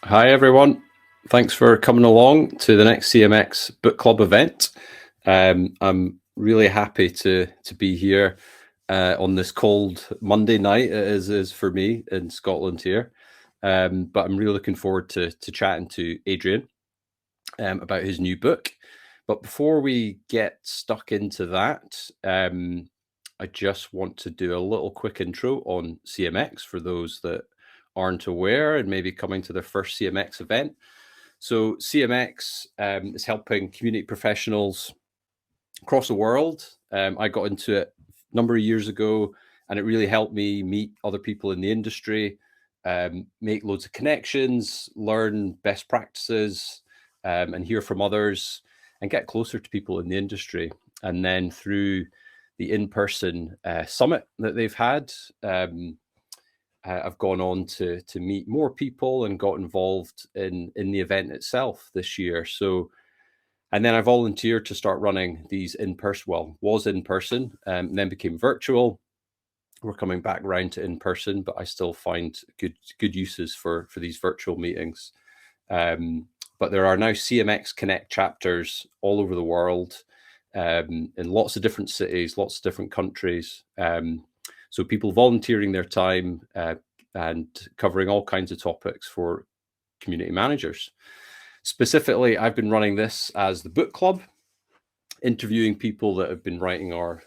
Hi, everyone. Thanks for coming along to the next CMX book club event. I'm really happy to be here on this cold Monday night, as is for me in Scotland here. But I'm really looking forward to chatting to Adrian about his new book. But before we get stuck into that, I just want to do a little quick intro on CMX for those that aren't aware and maybe coming to their first CMX event. So CMX is helping community professionals across the world. I got into it a number of years ago, and it really helped me meet other people in the industry, make loads of connections, learn best practices, and hear from others, and get closer to people in the industry. And then through the in-person summit that they've had, I've gone on to meet more people and got involved in the event itself this year. So, and then I volunteered to start running these in person. Well, was in person, and then became virtual. We're coming back around to in person, but I still find good uses for these virtual meetings. But there are now CMX Connect chapters all over the world, in lots of different cities, lots of different countries. So people volunteering their time and covering all kinds of topics for community managers. Specifically, I've been running this as the book club, interviewing people that have been writing our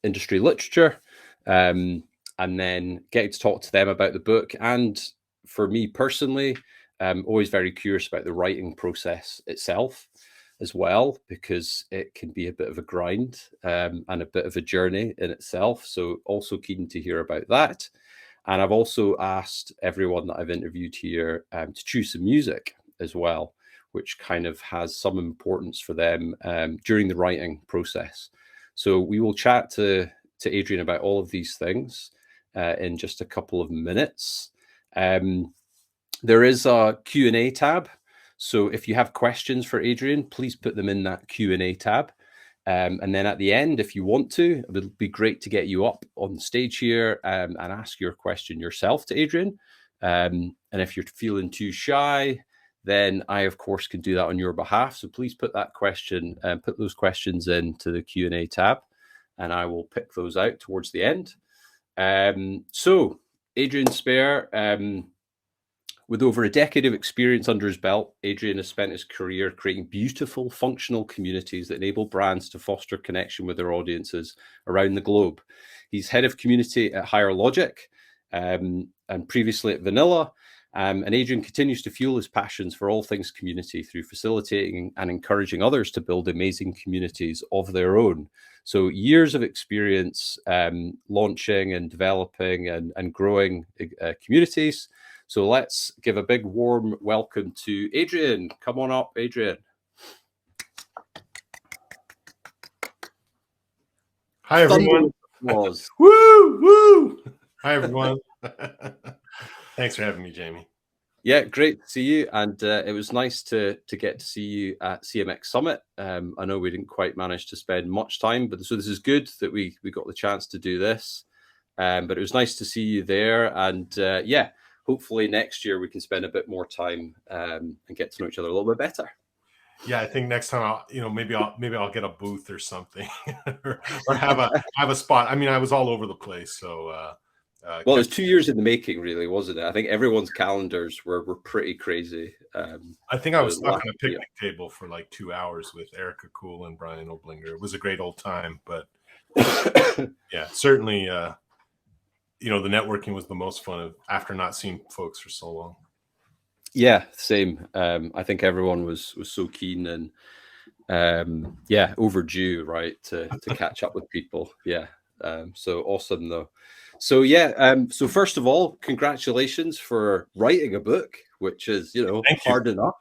industry literature, and then getting to talk to them about the book. And for me personally, I'm always very curious about the writing process itself as well, because it can be a bit of a grind and a bit of a journey in itself. So also keen to hear about that. And I've also asked everyone that I've interviewed here to choose some music as well, which kind of has some importance for them during the writing process. So we will chat to Adrian about all of these things in just a couple of minutes. There is a Q&A tab. So if you have questions for Adrian, please put them in that Q&A tab. And then at the end, if you want to, it would be great to get you up on the stage here and ask your question yourself to Adrian. And if you're feeling too shy, then I, of course, can do that on your behalf. So please put that question and put those questions into the Q&A tab, and I will pick those out towards the end. So Adrian Speyer, with over a decade of experience under his belt, Adrian has spent his career creating beautiful, functional communities that enable brands to foster connection with their audiences around the globe. He's head of community at Higher Logic and previously at Vanilla. And Adrian continues to fuel his passions for all things community through facilitating and encouraging others to build amazing communities of their own. So years of experience launching and developing and growing communities. So let's give a big warm welcome to Adrian. Come on up, Adrian. Hi, everyone. Woo, woo. Hi, everyone. Thanks for having me, Jamie. Yeah, great to see you. And it was nice to get to see you at CMX Summit. I know we didn't quite manage to spend much time, but so this is good that we got the chance to do this. But it was nice to see you there. And yeah, hopefully next year we can spend a bit more time and get to know each other a little bit better. Yeah, I think next time maybe I'll get a booth or something, or have a spot. I mean, I was all over the place, so. Well, it was 2 years in the making, really, wasn't it? I think everyone's calendars were pretty crazy. I think I was stuck on a picnic table for like 2 hours with Erica Cool and Brian Oblinger. It was a great old time, but yeah, certainly, the networking was the most fun after not seeing folks for so long. Yeah, same. I think everyone was so keen and yeah, overdue, right, to catch up with people. Yeah. So awesome though. So yeah, so first of all, congratulations for writing a book, which is, hard enough.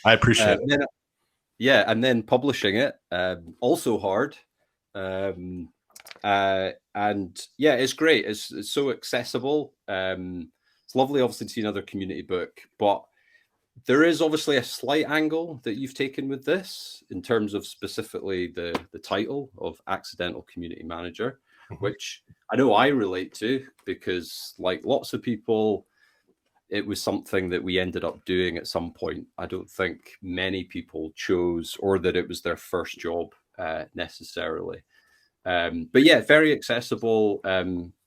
I appreciate it. Yeah, and then publishing it, also hard. And yeah, it's great. It's so accessible. It's lovely, obviously, to see another community book, but there is obviously a slight angle that you've taken with this in terms of specifically the title of Accidental Community Manager, which I know I relate to because, like lots of people, it was something that we ended up doing at some point. I don't think many people chose, or that it was their first job necessarily. But yeah, very accessible,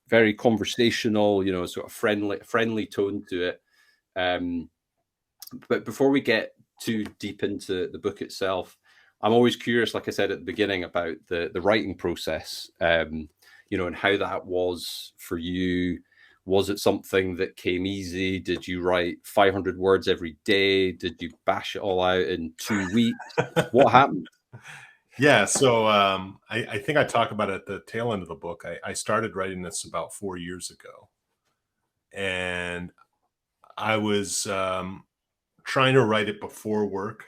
very conversational, you know, sort of friendly tone to it. But before we get too deep into the book itself, I'm always curious, like I said at the beginning, about the writing process, you know, and how that was for you. Was it something that came easy? Did you write 500 words every day? Did you bash it all out in 2 weeks? What happened? Yeah, so I think I talk about it at the tail end of the book. I started writing this about 4 years ago, and I was trying to write it before work,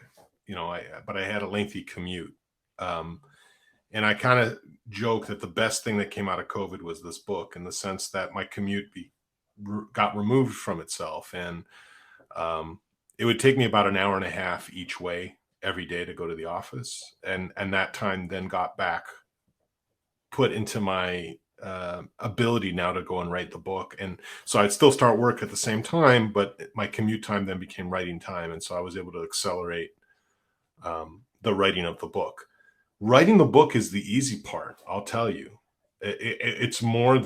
you know, but I had a lengthy commute. And I kind of joke that the best thing that came out of COVID was this book, in the sense that my commute got removed from itself. And it would take me about an hour and a half each way every day to go to the office. And that time then got put into my ability now to go and write the book. And so I'd still start work at the same time, but my commute time then became writing time. And so I was able to accelerate the writing of the book. Writing the book is the easy part, I'll tell you. It's more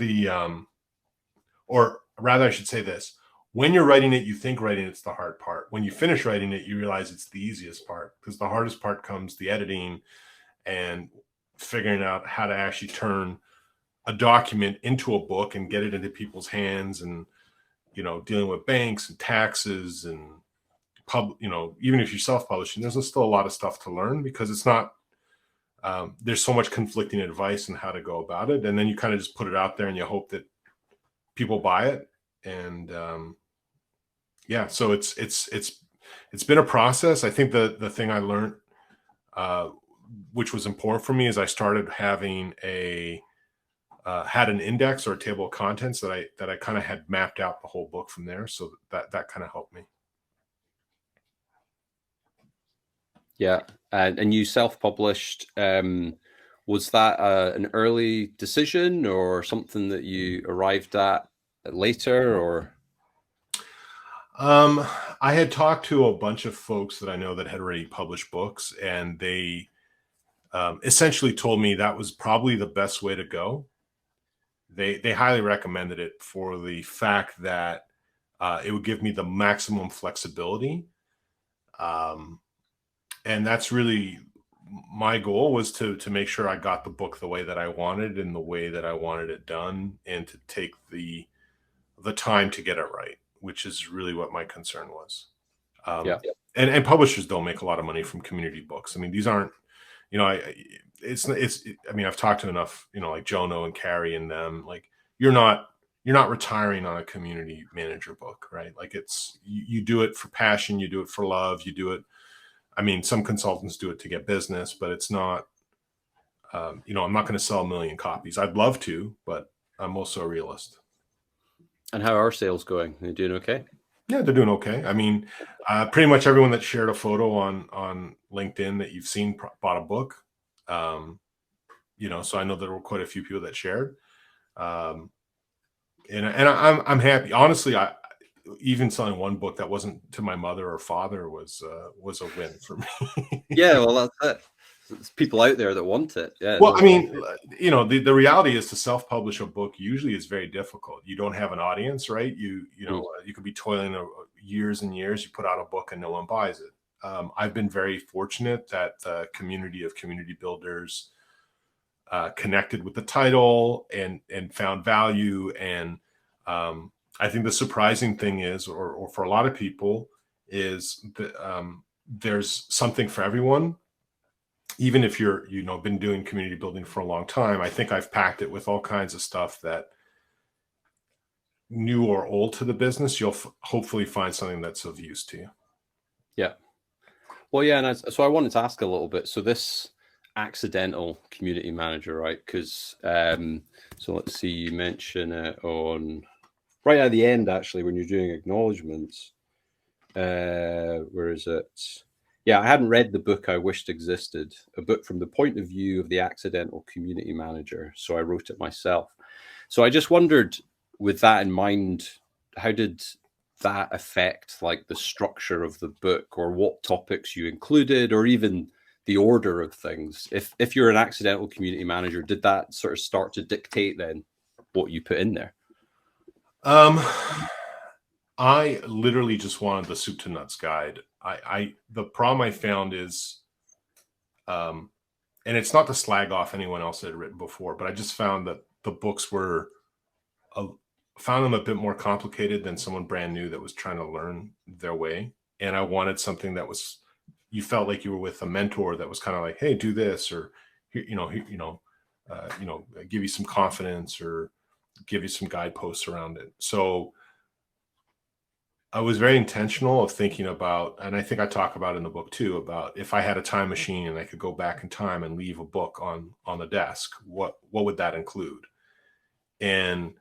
or rather I should say this. When you're writing it, you think writing it's the hard part. When you finish writing it, you realize it's the easiest part, because the hardest part comes the editing and figuring out how to actually turn a document into a book and get it into people's hands, and, you know, dealing with banks and taxes and you know, even if you're self-publishing, there's still a lot of stuff to learn, because it's not, there's so much conflicting advice on how to go about it. And then you kind of just put it out there and you hope that people buy it. And yeah, so it's been a process. I think the thing I learned, which was important for me, is I started having had an index or a table of contents that I kind of had mapped out the whole book from there. So that kind of helped me. Yeah, and you self-published. Was that an early decision, or something that you arrived at later, or? I had talked to a bunch of folks that I know that had already published books, and they essentially told me that was probably the best way to go. They highly recommended it for the fact that it would give me the maximum flexibility. And that's really my goal, was to make sure I got the book the way that I wanted, in the way that I wanted it done, and to take the time to get it right, which is really what my concern was. Yeah. And publishers don't make a lot of money from community books. I mean, these aren't, you know, I mean, I've talked to enough, you know, like Jono and Carrie and them, like, you're not retiring on a community manager book, right? Like, you do it for passion, you do it for love, you do it. I mean, some consultants do it to get business, but it's not, you know, I'm not going to sell 1 million copies. I'd love to, but I'm also a realist. And how are sales going? Are they doing okay? Yeah, they're doing okay. I mean, pretty much everyone that shared a photo on LinkedIn that you've seen bought a book. You know, so I know there were quite a few people that shared. And I'm happy. Honestly, even selling one book that wasn't to my mother or father was a win for me. Yeah, well, that's it. There's people out there that want it. Yeah. Well, I mean, you know, the reality is, to self-publish a book usually is very difficult. You don't have an audience, right? You know, you could be toiling years and years. You put out a book and no one buys it. I've been very fortunate that the community of community builders connected with the title and found value. And I think the surprising thing is, or for a lot of people, is that there's something for everyone. Even if you're, you know, been doing community building for a long time, I think I've packed it with all kinds of stuff that, new or old to the business, you'll hopefully find something that's of use to you. Yeah. Well, yeah. And so I wanted to ask a little bit. So this accidental community manager, right? Because so let's see, you mention it on right at the end, actually, when you're doing acknowledgements. Where is it? Yeah, I hadn't read the book I wished existed, a book from the point of view of the accidental community manager. So I wrote it myself. So I just wondered, with that in mind, how did that affect like the structure of the book, or what topics you included, or even the order of things? If you're an accidental community manager, did that sort of start to dictate then what you put in there? I literally just wanted the soup to nuts guide. The problem I found is, and it's not to slag off anyone else that had written before, but I just found that the books were, found them a bit more complicated than someone brand new that was trying to learn their way. And I wanted something that was, you felt like you were with a mentor that was kind of like, hey, do this, or give you some confidence, or give you some guideposts around it. So I was very intentional of thinking about, and I think I talk about in the book too, about if I had a time machine and I could go back in time and leave a book on the desk, what would that include? And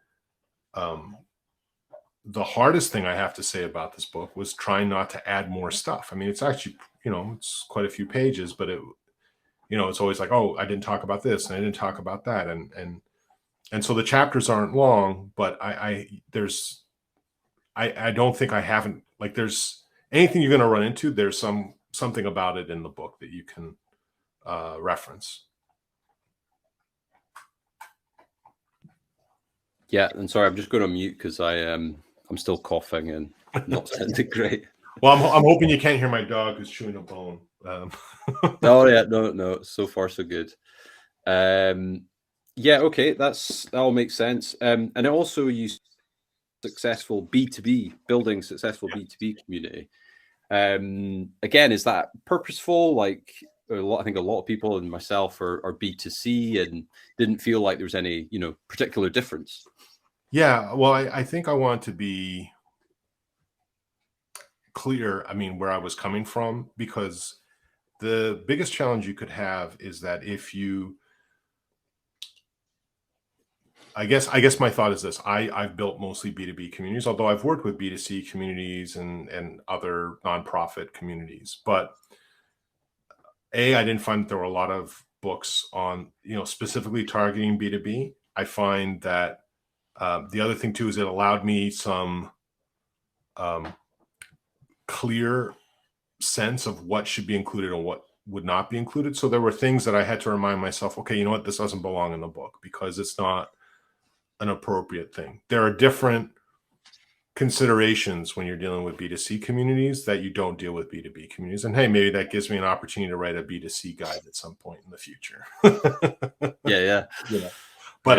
the hardest thing I have to say about this book was trying not to add more stuff. I mean, it's actually, it's quite a few pages, but it's always like, oh, I didn't talk about this and I didn't talk about that. And so the chapters aren't long, but I don't think I haven't, like, there's anything you're going to run into, there's something about it in the book that you can reference. Yeah, and sorry, I'm just going to mute because I'm still coughing and not sounding great. Well, I'm hoping you can't hear my dog who's chewing a bone. Oh yeah, no, so far so good. Yeah, okay, that all makes sense. And it also used successful B2B, building successful B2B community. Again, is that purposeful? Like I think a lot of people and myself are B2C and didn't feel like there was any, particular difference. Yeah, well, I think I want to be clear, where I was coming from, because the biggest challenge you could have is that if you, I guess my thought is this: I've built mostly B2B communities, although I've worked with B2C communities and other nonprofit communities. But I didn't find that there were a lot of books on, specifically targeting B2B. I find that the other thing too is it allowed me some clear sense of what should be included and what would not be included. So there were things that I had to remind myself, okay, you know what, this doesn't belong in the book because it's not an appropriate thing. There are different considerations when you're dealing with B2C communities that you don't deal with B2B communities. And hey, maybe that gives me an opportunity to write a B2C guide at some point in the future. Yeah. But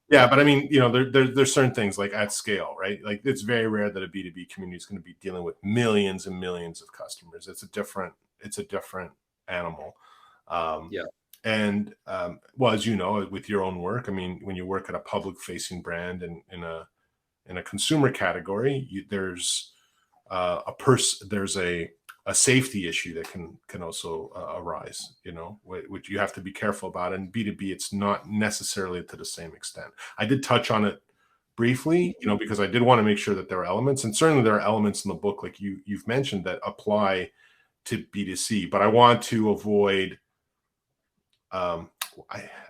but I mean, there's certain things like at scale, right? Like it's very rare that a B2B community is going to be dealing with millions and millions of customers. It's a different animal. And well, as you know, with your own work, I mean, when you work at a public facing brand and in a consumer category, there's a safety issue that can also arise, which you have to be careful about. And B2B, it's not necessarily to the same extent. I did touch on it briefly, because I did want to make sure that there are elements, and certainly there are elements in the book, like you've mentioned, that apply to B2C, but I want to avoid,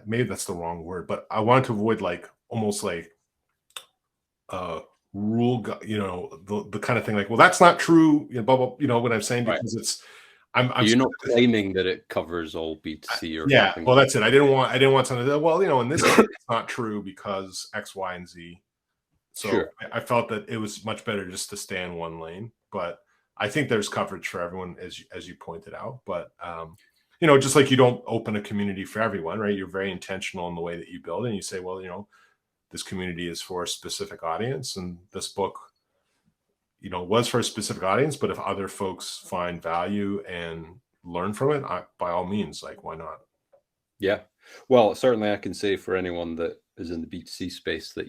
maybe that's the wrong word, but I want to avoid like almost like rule, the kind of thing like, well, that's not true, blah, blah, what I'm saying, because it's, you're not claiming that it covers all B2C or yeah, well, that's it. I didn't want something to, well, in this case, it's not true because X, Y, and Z. So sure. I felt that it was much better just to stay in one lane, but I think there's coverage for everyone, as you pointed out. But just like you don't open a community for everyone, right? You're very intentional in the way that you build, and you say, well, this community is for a specific audience, and this book, was for a specific audience. But if other folks find value and learn from it, by all means, like, why not? Yeah. Well, certainly I can say for anyone that is in the B2C space that,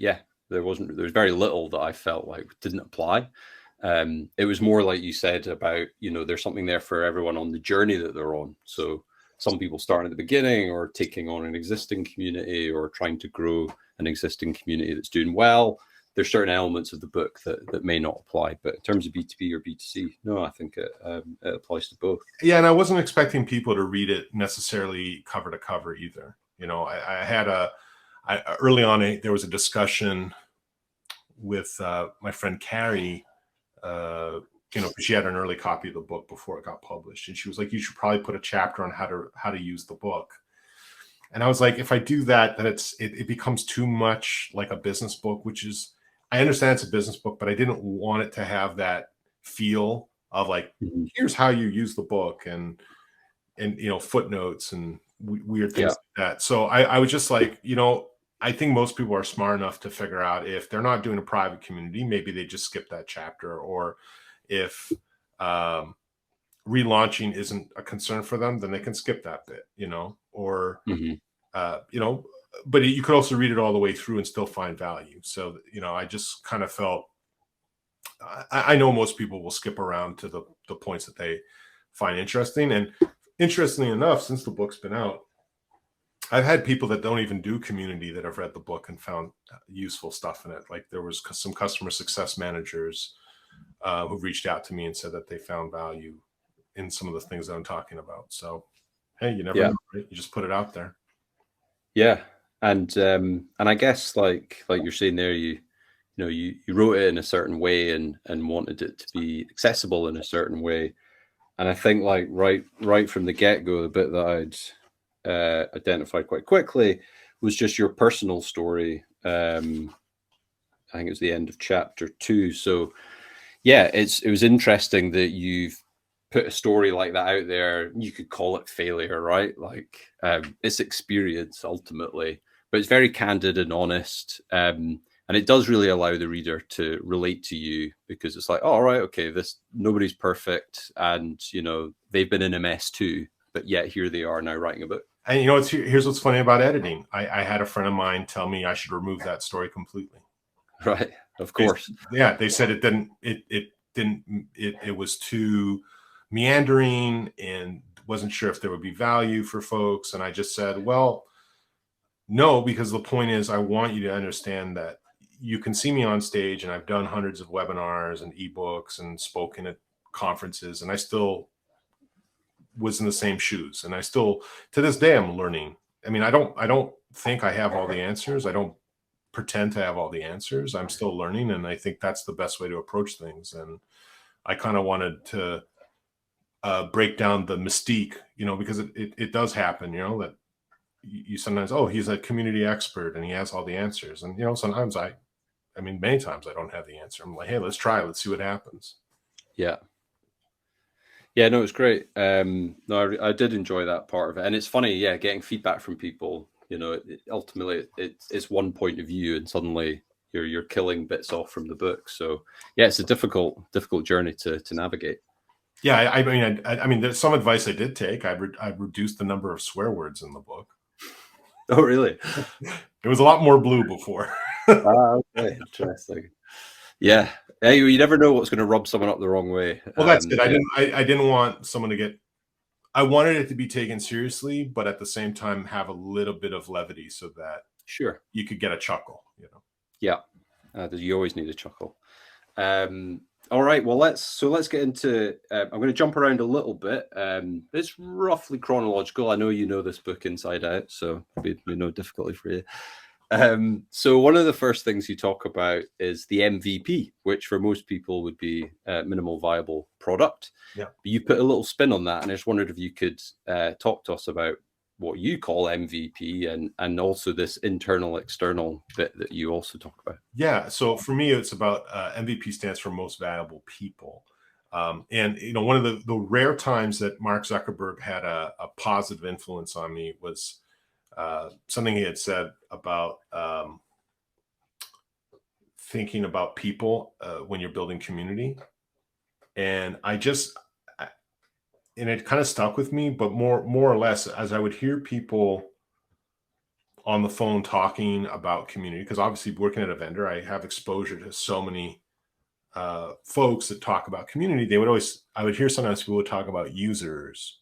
there's very little that I felt like didn't apply. It was more like you said about, there's something there for everyone on the journey that they're on. So some people start at the beginning or taking on an existing community or trying to grow an existing community that's doing well. There's certain elements of the book that may not apply, but in terms of B2B or B2C, no, I think it applies to both. Yeah, and I wasn't expecting people to read it necessarily cover to cover either. I had early on, there was a discussion with my friend Carrie she had an early copy of the book before it got published, and she was like, you should probably put a chapter on how to use the book. And I was like, if I do that, then it becomes too much like a business book, which is, I understand it's a business book, but I didn't want it to have that feel of like, here's how you use the book and footnotes and weird things like that. So I was just like, I think most people are smart enough to figure out if they're not doing a private community, maybe they just skip that chapter, or if relaunching isn't a concern for them, then they can skip that bit, or, but you could also read it all the way through and still find value. So, I just kind of felt, I know most people will skip around to the points that they find interesting. And interestingly enough, since the book's been out, I've had people that don't even do community that have read the book and found useful stuff in it. Like there was some customer success managers who reached out to me and said that they found value in some of the things that I'm talking about. So, hey, you never know, right? You just put it out there. Yeah. And I guess like you're saying there, you wrote it in a certain way and wanted it to be accessible in a certain way. And I think like right from the get-go, the bit that I'd identified quite quickly was just your personal story. I think it was the end of chapter 2. So yeah, it was interesting that you've put a story like that out there. You could call it failure, right? Like it's experience ultimately, but it's very candid and honest. And it does really allow the reader to relate to you, because it's like, oh, all right, okay, nobody's perfect, and they've been in a mess too, but yet here they are now writing a book. And here's what's funny about editing. I had a friend of mine tell me I should remove that story completely. Right, of course. They said it was too meandering and wasn't sure if there would be value for folks. And I just said, well, no, because the point is, I want you to understand that you can see me on stage, and I've done hundreds of webinars and ebooks and spoken at conferences, and I still was in the same shoes. And I still, to this day, I'm learning. I mean, I don't think I have all the answers. I don't pretend to have all the answers. I'm still learning. And I think that's the best way to approach things. And I kind of wanted to break down the mystique, because it does happen, that you sometimes, he's a community expert and he has all the answers. And, sometimes many times I don't have the answer. I'm like, hey, let's try it. Let's see what happens. Yeah. Yeah, no, it's great. No, I did enjoy that part of it. And it's funny, getting feedback from people, ultimately it's one point of view, and suddenly you're killing bits off from the book. So yeah, it's a difficult journey to navigate. Yeah. I mean, there's some advice I did take. I reduced the number of swear words in the book. Oh, really? It was a lot more blue before. Okay, interesting. Yeah. Hey, you never know what's going to rub someone up the wrong way. Well, that's it. I didn't want someone to get. I wanted it to be taken seriously, but at the same time have a little bit of levity so that you could get a chuckle. Yeah, you always need a chuckle. All right. Well, let's get into. I'm going to jump around a little bit. It's roughly chronological. I know you know this book inside out, so it'll be no difficulty for you. So one of the first things you talk about is the MVP, which for most people would be minimal viable product. Yeah. But you put a little spin on that, and I just wondered if you could talk to us about what you call MVP and also this internal external bit that you also talk about. Yeah. So for me, it's about MVP stands for most valuable people. And one of the rare times that Mark Zuckerberg had a positive influence on me was something he had said about thinking about people when you're building community. And and it kind of stuck with me, but more or less, as I would hear people on the phone talking about community, because obviously working at a vendor, I have exposure to so many folks that talk about community. I would hear sometimes people would talk about users,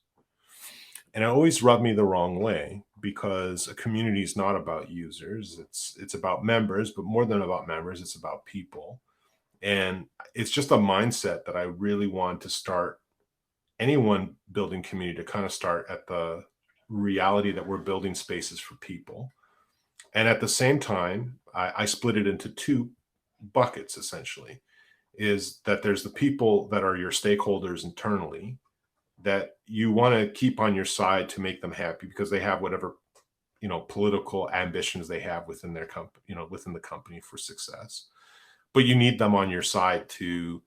and it always rubbed me the wrong way, because a community is not about users. It's about members, but more than about members, it's about people. And it's just a mindset that I really want to start anyone building community to kind of start at the reality that we're building spaces for people. And at the same time, I split it into two buckets, essentially. is that there's the people that are your stakeholders internally that you want to keep on your side to make them happy because they have whatever, political ambitions they have within their company, within the company for success. But you need them on your side to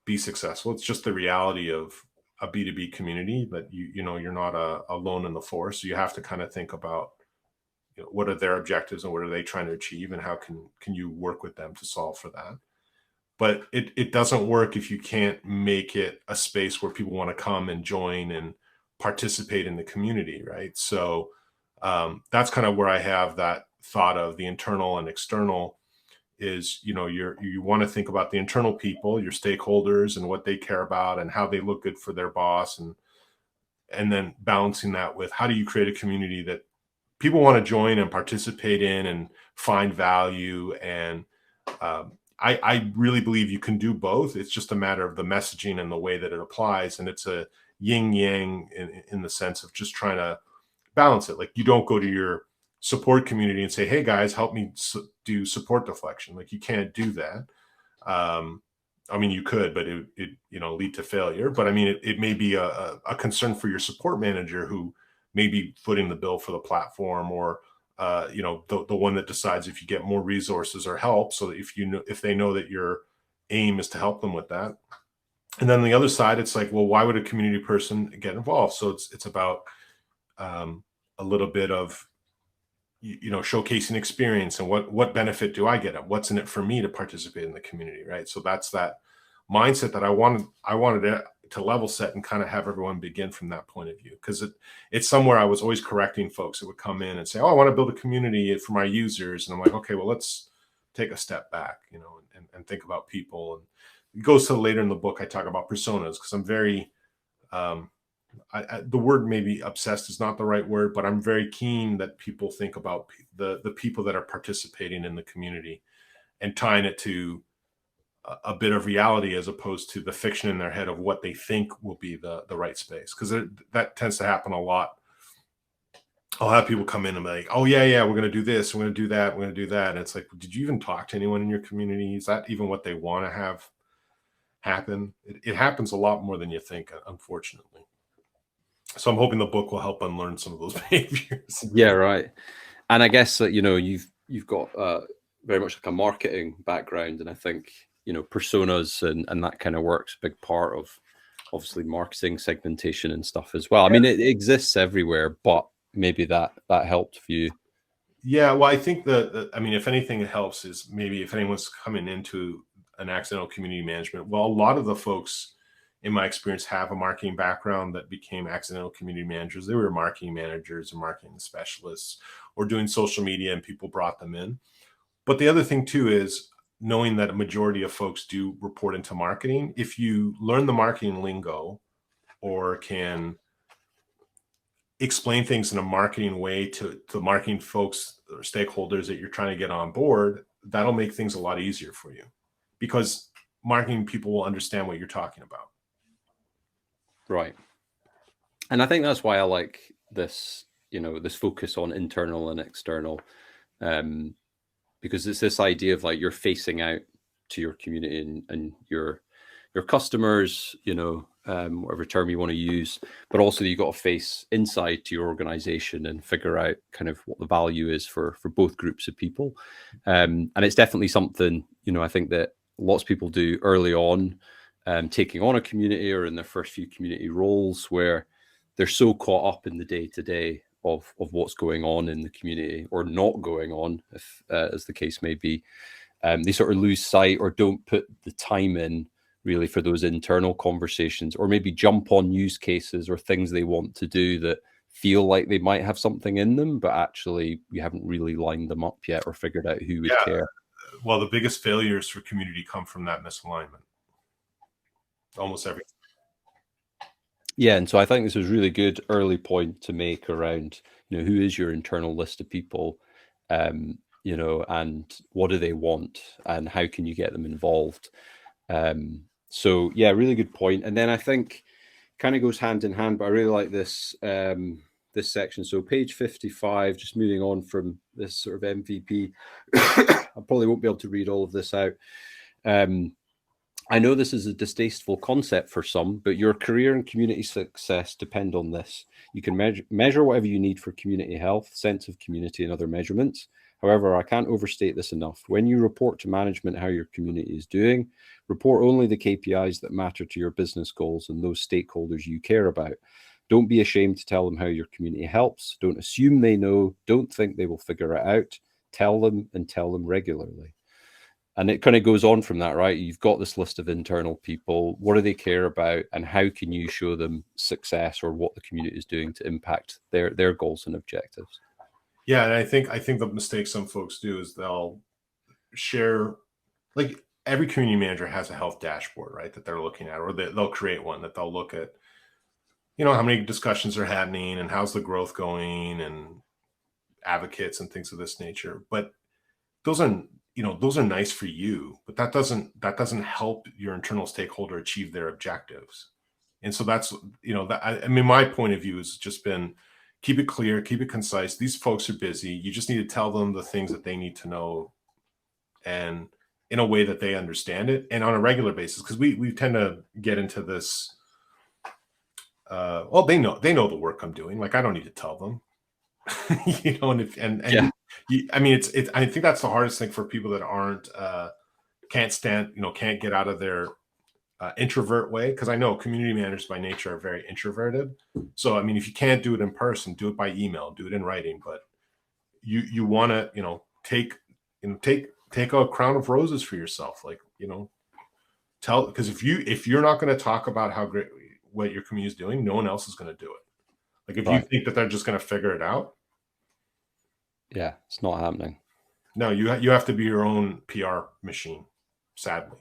be successful. It's just the reality of a B2B community that you're not alone in the forest. So you have to kind of think about, what are their objectives and what are they trying to achieve, and how can you work with them to solve for that. But it doesn't work if you can't make it a space where people want to come and join and participate in the community, right? So that's kind of where I have that thought of the internal and external is, you want to think about the internal people, your stakeholders, and what they care about and how they look good for their boss, and then balancing that with how do you create a community that people want to join and participate in and find value. And I really believe you can do both. It's just a matter of the messaging and the way that it applies. And it's a yin yang in the sense of just trying to balance it. Like, you don't go to your support community and say, hey guys, help me do support deflection. Like, you can't do that. I mean, you could, but it lead to failure. But I mean, it may be a concern for your support manager who may be footing the bill for the platform, or the one that decides if you get more resources or help. So if they know that your aim is to help them with that. And then on the other side, it's like, well, why would a community person get involved? So it's about a little bit of showcasing experience and what benefit do I get? What's in it for me to participate in the community, right? So that's that mindset that I wanted to level set and kind of have everyone begin from that point of view, because it's somewhere I was always correcting folks that would come in and say, oh, I want to build a community for my users. And I'm like, okay, well, let's take a step back, and think about people. And it goes to later in the book, I talk about personas, because I'm very, the word maybe obsessed is not the right word, but I'm very keen that people think about the people that are participating in the community and tying it to a bit of reality as opposed to the fiction in their head of what they think will be the right space. Because that tends to happen a lot. I'll have people come in and be like, oh yeah, we're going to do this, we're going to do that, we're going to do that. And it's like, did you even talk to anyone in your community? Is that even what they want to have happen? It happens a lot more than you think, unfortunately. So I'm hoping the book will help unlearn some of those behaviors. Yeah, right. And I guess that, you've got very much like a marketing background, and I think, personas and that kind of work's a big part of obviously marketing segmentation and stuff as well. I mean, it exists everywhere, but maybe that helped for you. Yeah, well, I think I mean, if anything, it helps is maybe if anyone's coming into an accidental community management. Well, a lot of the folks in my experience have a marketing background that became accidental community managers. They were marketing managers or marketing specialists or doing social media, and people brought them in. But the other thing too is knowing that a majority of folks do report into marketing. If you learn the marketing lingo or can explain things in a marketing way to marketing folks or stakeholders that you're trying to get on board, that'll make things a lot easier for you, because marketing people will understand what you're talking about. Right. And I think that's why I like this, this focus on internal and external, because it's this idea of like you're facing out to your community and your customers, whatever term you want to use, but also you've got to face inside to your organization and figure out kind of what the value is for both groups of people. And it's definitely something, I think that lots of people do early on, taking on a community or in their first few community roles, where they're so caught up in the day-to-day of what's going on in the community or not going on, if as the case may be. They sort of lose sight or don't put the time in really for those internal conversations, or maybe jump on use cases or things they want to do that feel like they might have something in them, but actually you haven't really lined them up yet or figured out who would care. Well, the biggest failures for community come from that misalignment. Almost everything. Yeah, and so I think this is a really good early point to make around, who is your internal list of people, and what do they want and how can you get them involved? So yeah, really good point. And then I think kind of goes hand in hand, but I really like this this section. So page 55, just moving on from this sort of MVP. I probably won't be able to read all of this out. I know this is a distasteful concept for some, but your career and community success depend on this. You can measure whatever you need for community health, sense of community, and other measurements. However, I can't overstate this enough. When you report to management how your community is doing, report only the KPIs that matter to your business goals and those stakeholders you care about. Don't be ashamed to tell them how your community helps. Don't assume they know. Don't think they will figure it out. Tell them, and tell them regularly. And it kind of goes on from that, right? You've got this list of internal people. What do they care about, and how can you show them success or what the community is doing to impact their goals and objectives? Yeah, and I think the mistake some folks do is they'll share, like every community manager has a health dashboard, right, that they're looking at, or they'll create one that they'll look at, how many discussions are happening and how's the growth going and advocates and things of this nature. But those are nice for you, but that doesn't help your internal stakeholder achieve their objectives. And so that's, my point of view has just been, keep it clear, keep it concise. These folks are busy. You just need to tell them the things that they need to know, and in a way that they understand it, and on a regular basis, because we tend to get into this. Well, they know the work I'm doing. Like, I don't need to tell them, Yeah. I think that's the hardest thing for people that aren't can't get out of their introvert way, because I know community managers by nature are very introverted. So if you can't do it in person, do it by email, do it in writing. But you want to take a crown of roses for yourself, tell, because if you're not going to talk about how great what your community is doing, no one else is going to do it. Like, if you think that they're just going to figure it out, yeah, it's not happening. No, you have to be your own PR machine, sadly.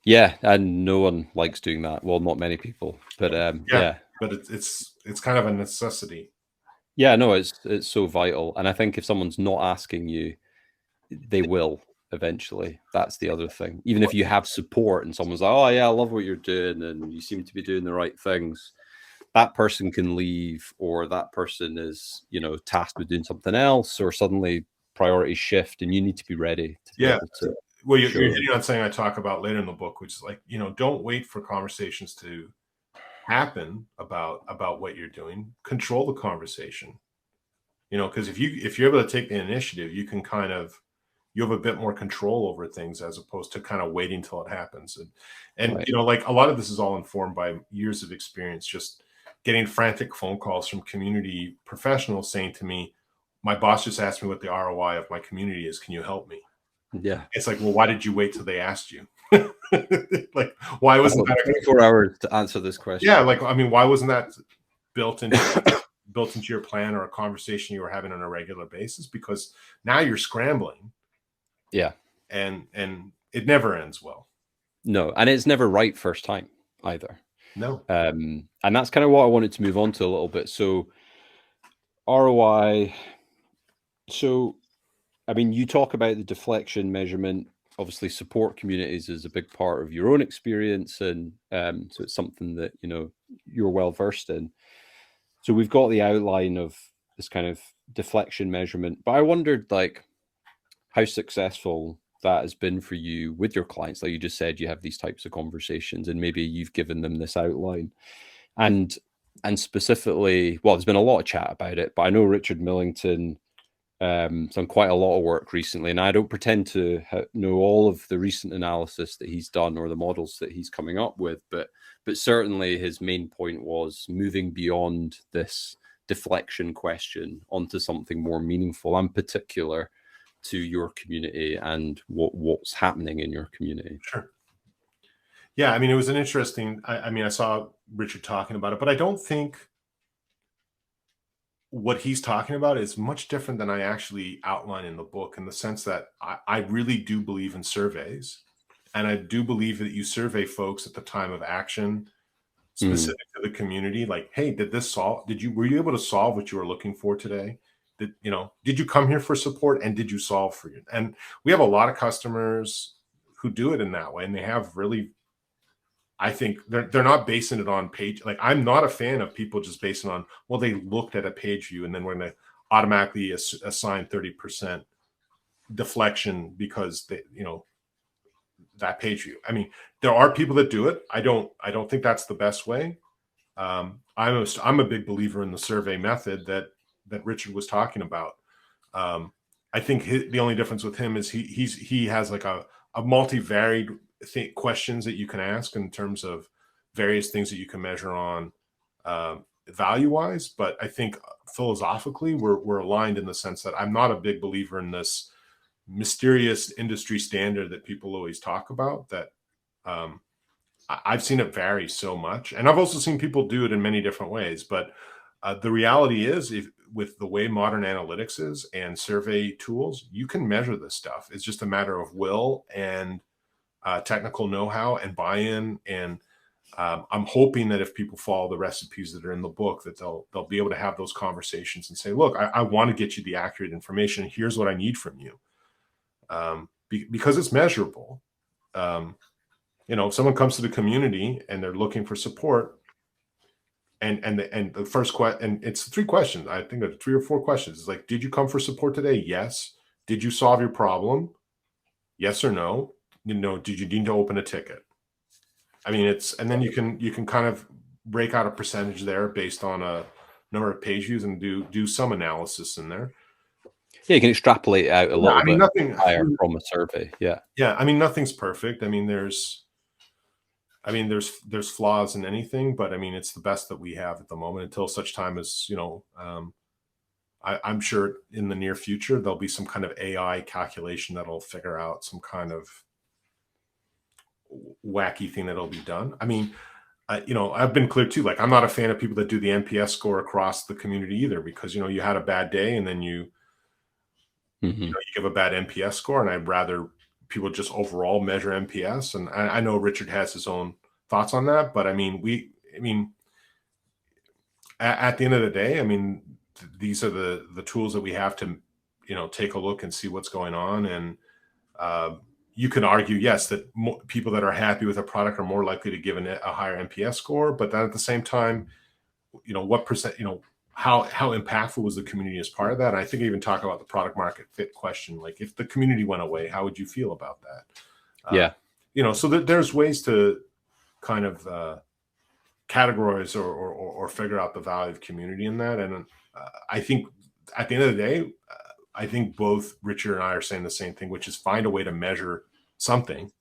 Yeah, and no one likes doing that. Well, not many people, but yeah. But it's kind of a necessity. Yeah, no, it's so vital. And I think if someone's not asking you, they will eventually. That's the other thing. Even if you have support and someone's like, oh yeah, I love what you're doing and you seem to be doing the right things, that person can leave, or that person is, tasked with doing something else, or suddenly priorities shift and you need to be ready to be able to. Well, you're hitting on something I talk about later in the book, which is like, don't wait for conversations to happen about what you're doing. Control the conversation, because if you're able to take the initiative, you can you have a bit more control over things, as opposed to kind of waiting till it happens. And Right. Like, a lot of this is all informed by years of experience, just getting frantic phone calls from community professionals saying to me, my boss just asked me what the ROI of my community is. Can you help me? Yeah. It's like, well, why did you wait till they asked you? Like, why wasn't that 24 hours to answer this question? Yeah. Like, why wasn't that built into your plan, or a conversation you were having on a regular basis? Because now you're scrambling. Yeah. And it never ends well. No. And it's never right first time either. No. And that's kind of what I wanted to move on to a little bit. So ROI. So, you talk about the deflection measurement. Obviously, support communities is a big part of your own experience. And so it's something that, you're well versed in. So we've got the outline of this kind of deflection measurement, but I wondered, like, how successful that has been for you with your clients. Like you just said, you have these types of conversations, and maybe you've given them this outline, and specifically, well, there's been a lot of chat about it, but I know Richard Millington done quite a lot of work recently, and I don't pretend to know all of the recent analysis that he's done or the models that he's coming up with, but certainly his main point was moving beyond this deflection question onto something more meaningful and particular to your community and what's happening in your community. Sure. Yeah, it was an interesting. I saw Richard talking about it, but I don't think what he's talking about is much different than I actually outline in the book, in the sense that I really do believe in surveys, and I do believe that you survey folks at the time of action, specific to the community. Like, hey, were you able to solve what you were looking for today? Did you come here for support, and did you solve for you? And we have a lot of customers who do it in that way, and they have really, I think they're not basing it on page. Like, I'm not a fan of people just basing on, well, they looked at a page view and then we're going to automatically assign 30% deflection because that page view. I mean, there are people that do it. I don't think that's the best way. I'm a big believer in the survey method that Richard was talking about. I think the only difference with him is he has like a multivaried questions that you can ask in terms of various things that you can measure on value wise. But I think philosophically we're aligned in the sense that I'm not a big believer in this mysterious industry standard that people always talk about. That I've seen it vary so much, and I've also seen people do it in many different ways. But the reality is, with the way modern analytics is and survey tools, you can measure this stuff. It's just a matter of will and technical know-how and buy-in. And I'm hoping that if people follow the recipes that are in the book, that they'll be able to have those conversations and say, look, I want to get you the accurate information. Here's what I need from you. Because it's measurable. If someone comes to the community and they're looking for support, and the first question, and it's 3 questions. I think there's 3 or 4 questions. It's like, did you come for support today? Yes. Did you solve your problem? Yes or no? Did you need to open a ticket? I mean, and then you can kind of break out a percentage there based on a number of page views and do some analysis in there. Yeah, you can extrapolate out a little bit higher from a survey. Yeah. Yeah. I mean, nothing's perfect. I mean, there's flaws in anything, but I mean, it's the best that we have at the moment until such time as, I'm sure in the near future, there'll be some kind of AI calculation that'll figure out some kind of wacky thing that'll be done. I mean, I've been clear too, like, I'm not a fan of people that do the NPS score across the community either, because, you had a bad day and then you give a bad NPS score. And I'd rather people just overall measure NPS. And I know Richard has his own thoughts on that, but I mean, at the end of the day, I mean, these are the tools that we have to, take a look and see what's going on. And you can argue, yes, that people that are happy with a product are more likely to give a higher NPS score, but then at the same time, what percent, how impactful was the community as part of that? And I think I even talk about the product market fit question. Like, if the community went away, how would you feel about that? Yeah. So there's ways to kind of categorize or figure out the value of community in that. And I think at the end of the day, I think both Richard and I are saying the same thing, which is find a way to measure something.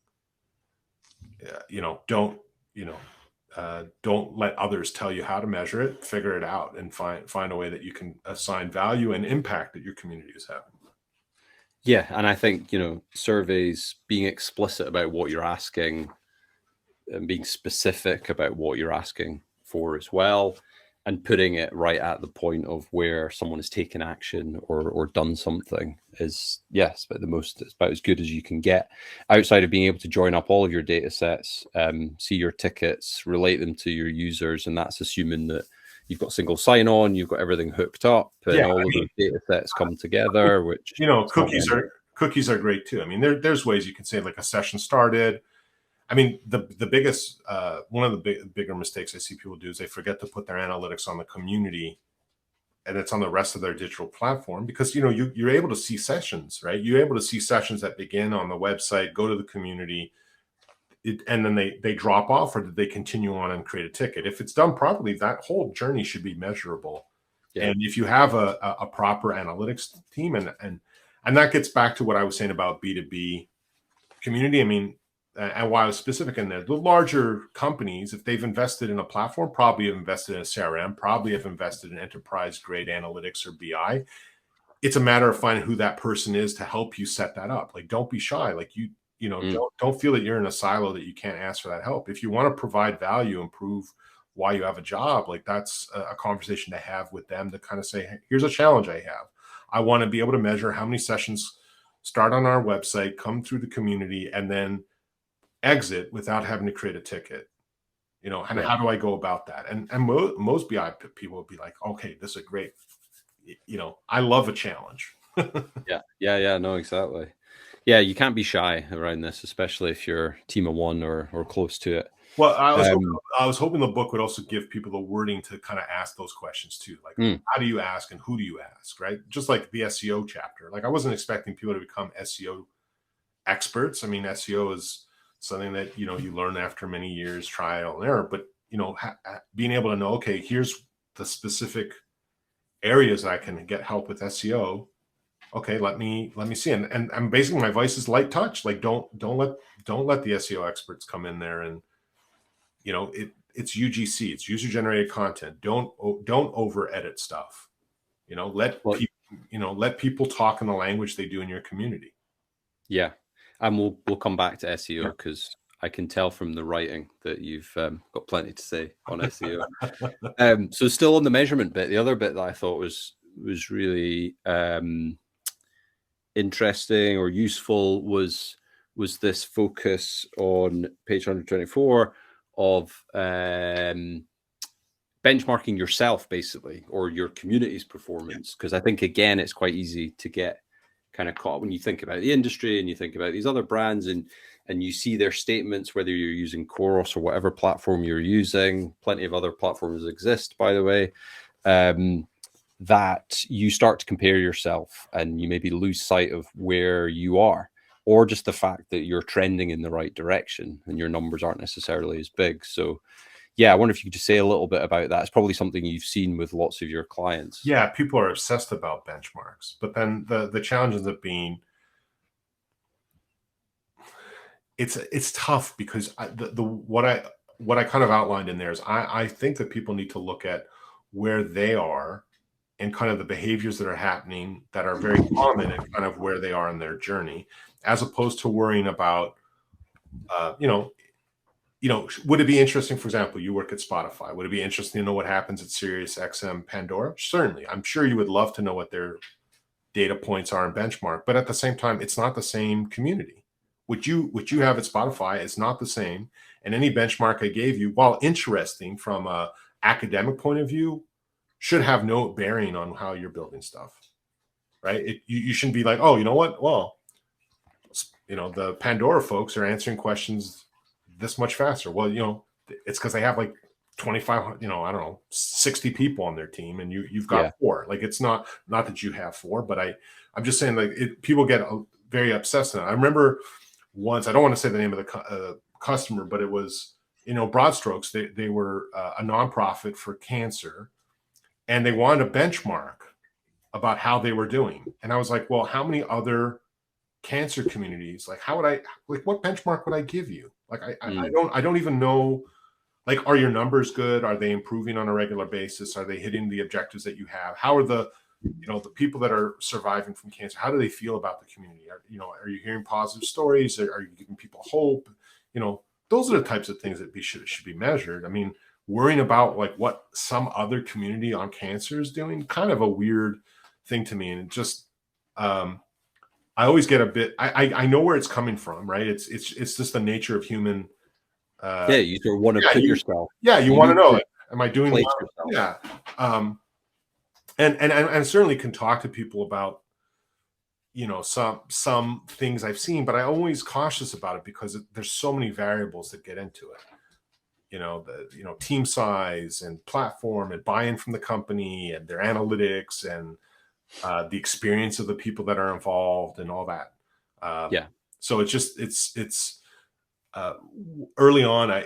Don't let others tell you how to measure it. Figure it out and find a way that you can assign value and impact that your community is having. Yeah, and I think, surveys, being explicit about what you're asking and being specific about what you're asking for as well, and putting it right at the point of where someone has taken action or done something is, yes, but it's about as good as you can get, outside of being able to join up all of your data sets, see your tickets, relate them to your users. And that's assuming that you've got single sign-on, you've got everything hooked up, and all of those data sets come together, which, cookies are great too. I mean, there's ways you can say, like, a session started. I mean, the biggest, one of the bigger mistakes I see people do is they forget to put their analytics on the community, and it's on the rest of their digital platform, because, you're able to see sessions, right? You're able to see sessions that begin on the website, go to the community, and then they drop off, or did they continue on and create a ticket? If it's done properly, that whole journey should be measurable. Yeah. And if you have a proper analytics team, and that gets back to what I was saying about B2B community. I mean, and why I was specific in there, the larger companies, if they've invested in a platform, probably have invested in a CRM, probably have invested in enterprise grade analytics or BI. It's a matter of finding who that person is to help you set that up. Like, don't be shy. Like, don't feel that you're in a silo that you can't ask for that help. If you want to provide value and prove why you have a job, like, that's a conversation to have with them, to kind of say, hey, here's a challenge I have. I want to be able to measure how many sessions start on our website, come through the community, and then exit without having to create a ticket. How do I go about that? And most BI people would be like, okay, this is a great, I love a challenge. Yeah. No, exactly. Yeah, you can't be shy around this, especially if you're team of one or close to it. Well, I was hoping the book would also give people the wording to kind of ask those questions too. Like, how do you ask and who do you ask, right? Just like the SEO chapter. Like, I wasn't expecting people to become SEO experts. I mean, SEO is something that, you learn after many years trial and error, but, being able to know, okay, here's the specific areas I can get help with SEO. Okay, let me see. And I'm basically, my advice is light touch. Like, don't let the SEO experts come in there and, it's UGC, it's user generated content. Don't over edit stuff. Let people talk in the language they do in your community. Yeah. And we'll come back to SEO, because I can tell from the writing that you've got plenty to say on SEO. So still on the measurement bit, the other bit that I thought was really interesting or useful was this focus on page 124 of benchmarking yourself, basically, or your community's performance. Because I think, again, it's quite easy to get kind of caught when you think about the industry and you think about these other brands, and you see their statements, whether you're using Chorus or whatever platform you're using. Plenty of other platforms exist, by the way, that you start to compare yourself and you maybe lose sight of where you are, or just the fact that you're trending in the right direction and your numbers aren't necessarily as big. So yeah, I wonder if you could just say a little bit about that. It's probably something you've seen with lots of your clients. Yeah, people are obsessed about benchmarks, but then the challenge ends up being, it's tough, because what I kind of outlined in there is I think that people need to look at where they are and kind of the behaviors that are happening that are very common and kind of where they are in their journey, as opposed to worrying about, would it be interesting, for example, you work at Spotify, would it be interesting to know what happens at Sirius XM Pandora? Certainly. I'm sure you would love to know what their data points are in benchmark, but at the same time, it's not the same community. What you have at Spotify is not the same. And any benchmark I gave you, while interesting from a academic point of view, should have no bearing on how you're building stuff, right? You shouldn't be like, oh, you know what? Well, the Pandora folks are answering questions this much faster. Well, it's because they have like 25, I don't know, 60 people on their team, and you've got 4. Like, it's not that you have 4, but I'm just saying, like, people get very obsessed with it. I remember once, I don't want to say the name of the customer, but it was, broad strokes. They were a nonprofit for cancer, and they wanted a benchmark about how they were doing. And I was like, well, how many other cancer communities, like, what benchmark would I give you? Like, I don't even know, like, are your numbers good? Are they improving on a regular basis? Are they hitting the objectives that you have? How are the people that are surviving from cancer, how do they feel about the community? Are you hearing positive stories? Are you giving people hope? Those are the types of things that should be measured. I mean, worrying about like what some other community on cancer is doing, kind of a weird thing to me. And it just, I always get a bit, I know where it's coming from, right? It's just the nature of human. You sort of want to put yourself. Yeah, you want to know, am I doing well? Yourself. Yeah. And certainly can talk to people about, some things I've seen, but I'm always cautious about it because there's so many variables that get into it. The team size and platform and buy-in from the company and their analytics and the experience of the people that are involved and all that. So it's early on,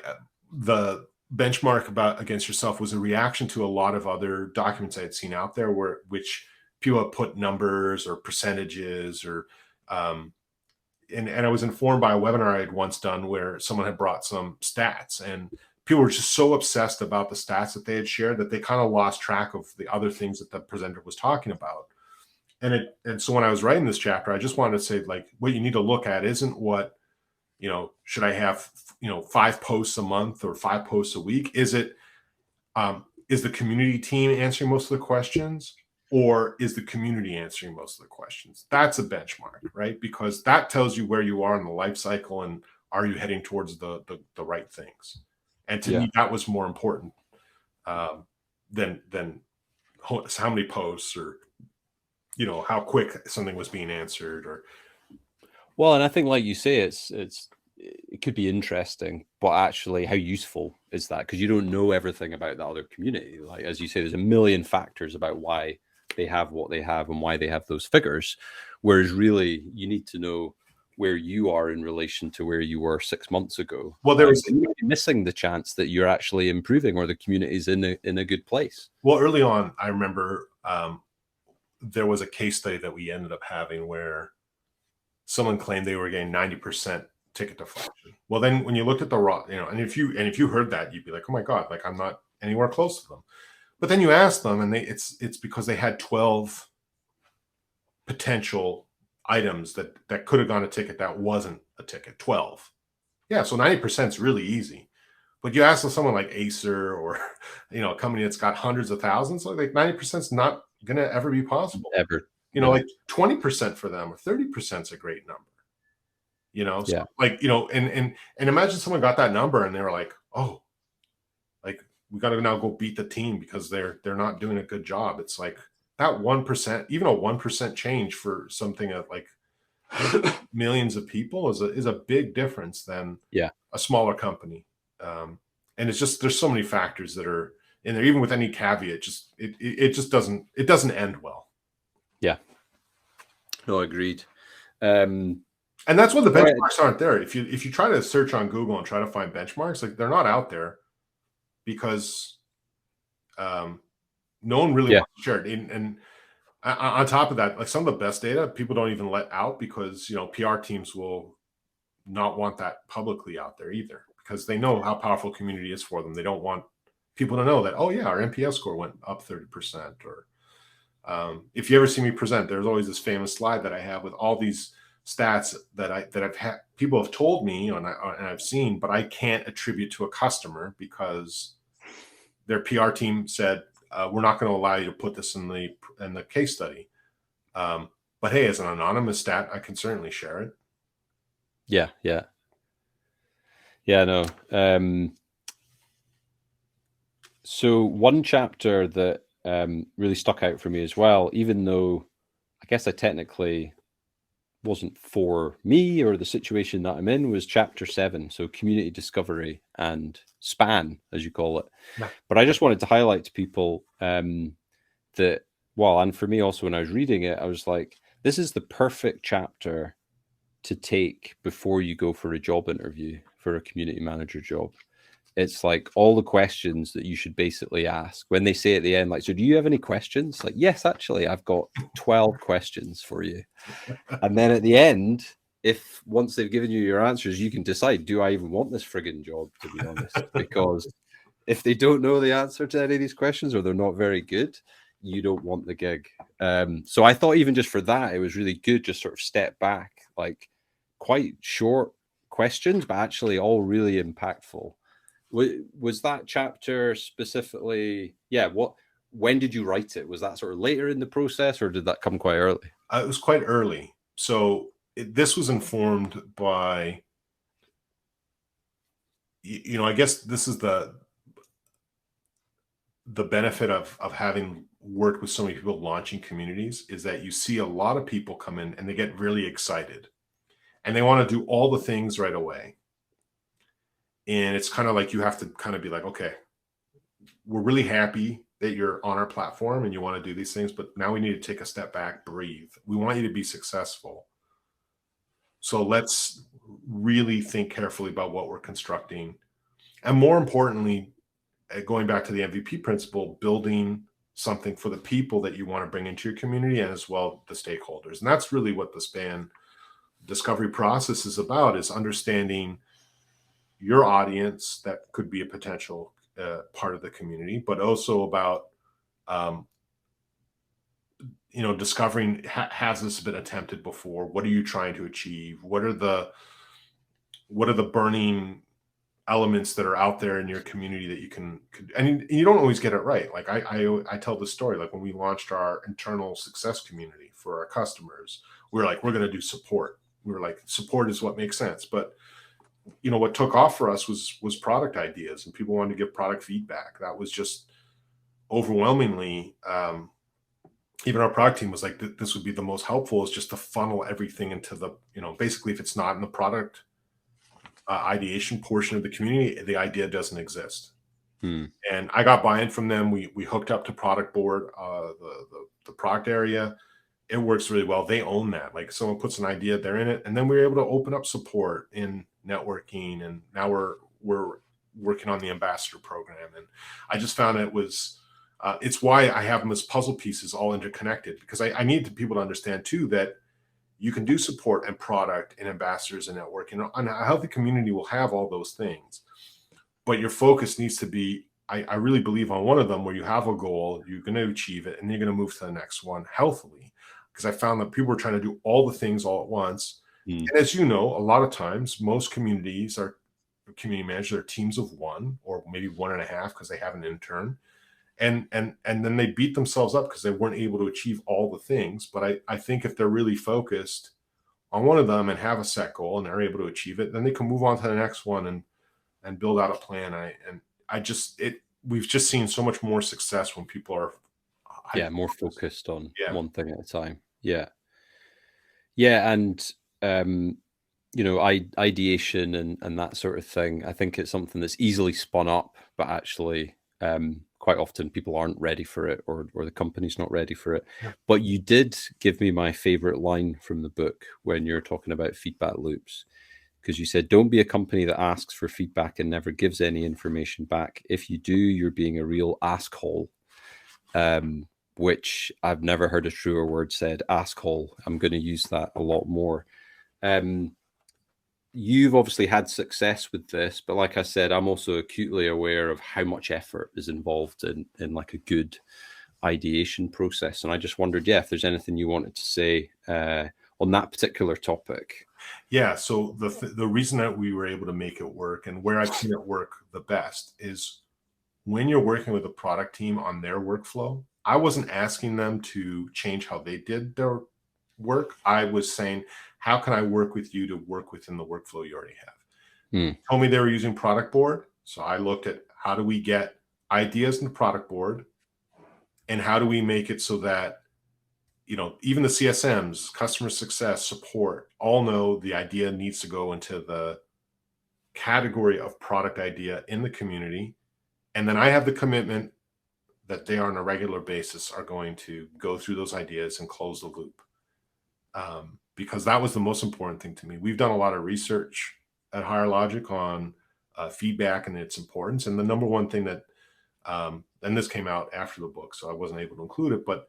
the benchmark against yourself was a reaction to a lot of other documents I had seen out there which people have put numbers or percentages or and I was informed by a webinar I had once done where someone had brought some stats, and people were just so obsessed about the stats that they had shared that they kind of lost track of the other things that the presenter was talking about. And so when I was writing this chapter, I just wanted to say, like, what you need to look at isn't what, should I have, 5 posts a month or 5 posts a week? Is it, is the community team answering most of the questions, or is the community answering most of the questions? That's a benchmark, right? Because that tells you where you are in the life cycle and are you heading towards the right things? And to me, that was more important than how many posts or, how quick something was being answered. Or well, and I think, like you say, it could be interesting, but actually, how useful is that? Because you don't know everything about the other community. Like, as you say, there's a million factors about why they have what they have and why they have those figures. Whereas really, you need to know where you are in relation to where you were 6 months ago. Well, there was you might be missing the chance that you're actually improving or the community's in a good place. Well, early on, I remember there was a case study that we ended up having where someone claimed they were getting 90% ticket deflection. Well, then when you looked at the raw, and if you heard that, you'd be like, oh my God, like I'm not anywhere close to them. But then you ask them, and it's because they had 12 potential items that could have gone a ticket that wasn't a ticket. 12. Yeah, so 90% is really easy. But you ask someone like Acer or a company that's got hundreds of thousands, like 90% is not going to ever be possible. Ever. Like 20% for them or 30% is a great number. So and imagine someone got that number and they were like, oh, like we got to now go beat the team because they're not doing a good job. It's like that 1%, even a 1% change for something of like millions of people is a big difference than a smaller company. And it's just, there's so many factors that are in there, even with any caveat, it just doesn't end well. Yeah. No, agreed. And that's when the benchmarks aren't there. If you try to search on Google and try to find benchmarks, like they're not out there because no one really wants to share it. And on top of that, like some of the best data people don't even let out because PR teams will not want that publicly out there either because they know how powerful community is for them. They don't want people to know that, oh yeah, our NPS score went up 30%. Or if you ever see me present, there's always this famous slide that I have with all these stats that I've had, people have told me and I've seen, but I can't attribute to a customer because their PR team said, we're not going to allow you to put this in the case study. But hey, as an anonymous stat, I can certainly share it. Yeah. No. So one chapter that really stuck out for me as well, even though I guess I technically wasn't for me or the situation that I'm in, was chapter 7. So community discovery and span, as you call it. Yeah. But I just wanted to highlight to people that, well, and for me also when I was reading it, I was like, this is the perfect chapter to take before you go for a job interview for a community manager job. It's like all the questions that you should basically ask when they say at the end, like, so do you have any questions? Like, yes, actually, I've got 12 questions for you. And then at the end, if once they've given you your answers, you can decide, do I even want this friggin' job, to be honest? Because if they don't know the answer to any of these questions or they're not very good, you don't want the gig. So I thought even just for that, it was really good, just sort of step back, like quite short questions, but actually all really impactful. Was that chapter specifically? Yeah. When did you write it? Was that sort of later in the process, or did that come quite early? It was quite early. So this was informed by, I guess this is the benefit of having worked with so many people launching communities is that you see a lot of people come in and they get really excited and they want to do all the things right away. And it's kind of like you have to kind of be like, okay, we're really happy that you're on our platform and you want to do these things, but now we need to take a step back, breathe. We want you to be successful. So let's really think carefully about what we're constructing. And more importantly, going back to the MVP principle, building something for the people that you want to bring into your community and as well the stakeholders. And that's really what the span discovery process is about, is understanding your audience that could be a potential part of the community, but also about, discovering, has this been attempted before? What are you trying to achieve? What are the burning elements that are out there in your community that you can, and you don't always get it right. Like I tell the story, like when we launched our internal success community for our customers, we're going to do support. We were like, support is what makes sense. But what took off for us was product ideas, and people wanted to give product feedback. That was just overwhelmingly, even our product team was like, this would be the most helpful, is just to funnel everything into the, basically if it's not in the product ideation portion of the community, the idea doesn't exist. And I got buy-in from them. We hooked up to product board, the product area. it works really well. They own that. Like someone puts an idea, they're in it, and then we're able to open up support in networking, and now we're working on the ambassador program. And I just found it was it's why I have them as puzzle pieces all interconnected, because I need people to understand too that you can do support and product and ambassadors and networking, and a healthy community will have all those things, but your focus needs to be, I really believe, on one of them, where you have a goal, you're going to achieve it, and you're going to move to the next one healthily. Because I found that people were trying to do all the things all at once. And as you know, a lot of times, most communities are community managers are teams of one or maybe 1.5 because they have an intern. And then they beat themselves up because they weren't able to achieve all the things. But I think if they're really focused on one of them and have a set goal and they're able to achieve it, then they can move on to the next one and build out a plan. We've just seen so much more success when people are more focused on one thing at a time. And ideation and that sort of thing, I think it's something that's easily spun up, but actually quite often people aren't ready for it, or the company's not ready for it. But you did give me my favorite line from the book when you're talking about feedback loops, because you said, don't be a company that asks for feedback and never gives any information back. If you do, you're being a real asshole. Which I've never heard a truer word said, asshole. I'm going to use that a lot more. You've obviously had success with this, but like I said, I'm also acutely aware of how much effort is involved in like a good ideation process. And I just wondered, if there's anything you wanted to say on that particular topic. Yeah. So the reason that we were able to make it work, and where I've seen it work the best, is when you're working with a product team on their workflow. I wasn't asking them to change how they did their work. I was saying, how can I work with you to work within the workflow you already have? Told me they were using product board. So I looked at, how do we get ideas in the product board, and how do we make it so that, even the CSMs, customer success, support, all know the idea needs to go into the category of product idea in the community. And then I have the commitment that they on a regular basis are going to go through those ideas and close the loop. Because that was the most important thing to me. We've done a lot of research at Higher Logic on feedback and its importance. And the number one thing that, and this came out after the book, so I wasn't able to include it, but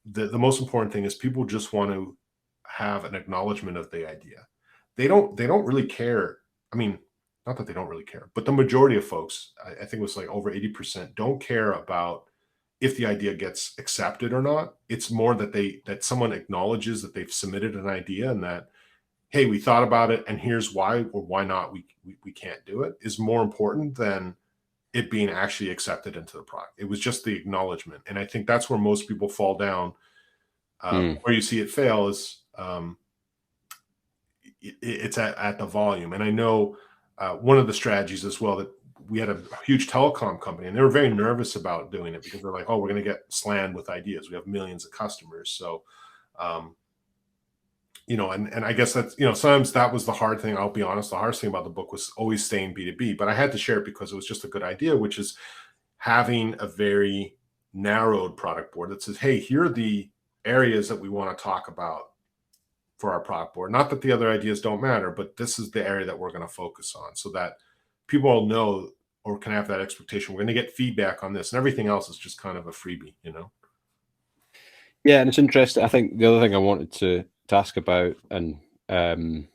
the most important thing is people just want to have an acknowledgement of the idea. They don't really care. I mean, not that they don't really care, but the majority of folks, I think it was like over 80%, don't care about if the idea gets accepted or not. It's more that someone acknowledges that they've submitted an idea, and that, hey, we thought about it, and here's why, or why not we can't do it, is more important than it being actually accepted into the product. It was just the acknowledgement. And I think that's where most people fall down. Where you see it fail is it's at the volume. And I know one of the strategies as well, that we had a huge telecom company, and they were very nervous about doing it because they're like, oh, we're going to get slammed with ideas. We have millions of customers. So, and I guess that's, sometimes that was the hard thing. I'll be honest. The hardest thing about the book was always staying B2B, but I had to share it because it was just a good idea, which is having a very narrowed product board that says, hey, here are the areas that we want to talk about for our product board. Not that the other ideas don't matter, but this is the area that we're going to focus on, so that people all know, or can have that expectation, we're going to get feedback on this, and everything else is just kind of a freebie, Yeah, and it's interesting. I think the other thing I wanted to ask about, and I'm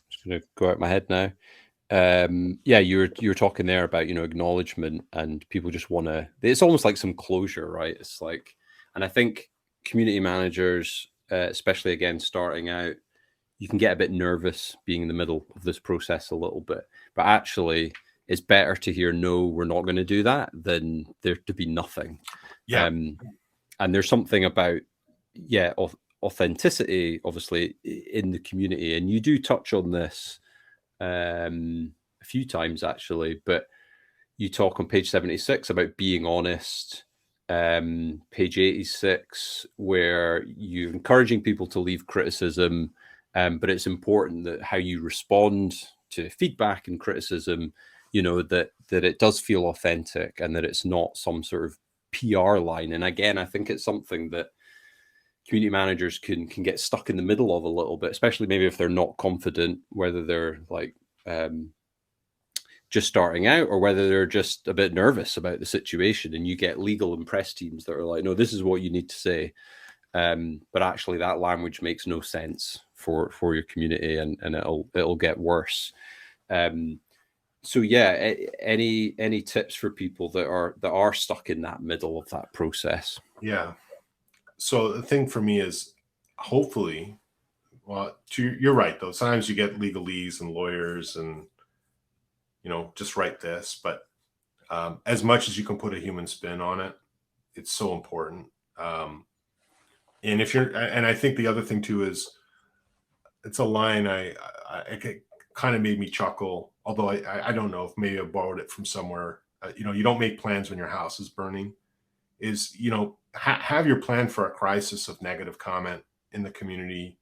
just going to go out my head now. You were talking there about, acknowledgement, and people just want to, it's almost like some closure, right? It's like, and I think community managers, especially again starting out, you can get a bit nervous being in the middle of this process a little bit, but actually it's better to hear, no, we're not going to do that, than there to be nothing. And there's something about authenticity, obviously, in the community, and you do touch on this a few times actually, but you talk on page 76 about being honest, page 86 where you're encouraging people to leave criticism, but it's important that how you respond to feedback and criticism, that it does feel authentic, and that it's not some sort of PR line. And again, I think it's something that community managers can get stuck in the middle of a little bit, especially maybe if they're not confident, whether they're like just starting out or whether they're just a bit nervous about the situation. And you get legal and press teams that are like, no, this is what you need to say. But actually that language makes no sense for your community, and it'll get worse. So yeah, any tips for people that are stuck in that middle of that process? Yeah. So the thing for me is, hopefully, well, you're right though. Sometimes you get legalese and lawyers and, just write this, but as much as you can put a human spin on it, it's so important. And I think the other thing too is, it's a line it kind of made me chuckle, although I don't know if maybe I borrowed it from somewhere. You don't make plans when your house is burning. Is, have your plan for a crisis of negative comment in the community